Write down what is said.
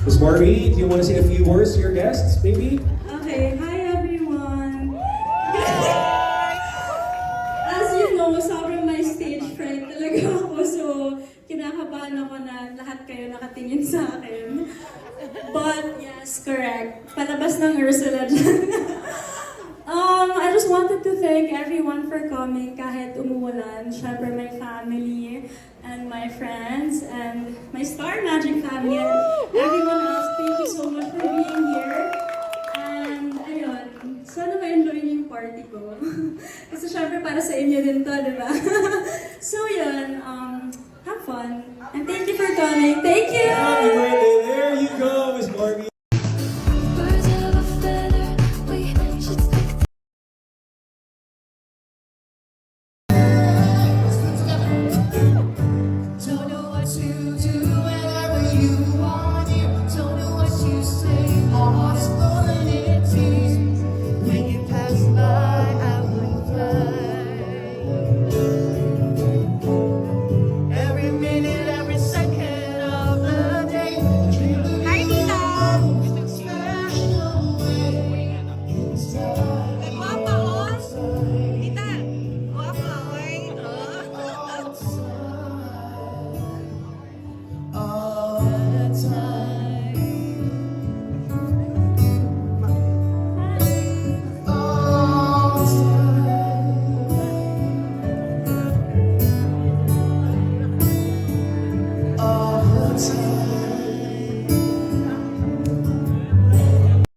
Miss Marvy, do you want to say a few words to your guests, maybe? Okay, hi everyone! As you know, sobrang may stage fright talaga ako. So, kinakabahan ako na lahat kayo nakatingin sa akin. But, yes, correct. Palabas ng Ursula dyan. I just wanted to thank everyone for coming kahit umuulan. Siyempre, my family and my friends and my Star Magic family and everyone else. Thank you so much for being here. And ayun, sana ma-enjoy niyo yung party ko. Kasi syempre para sa inyo din to, di ba? So yun, have fun. And thank you for coming. Thank you! Happy birthday!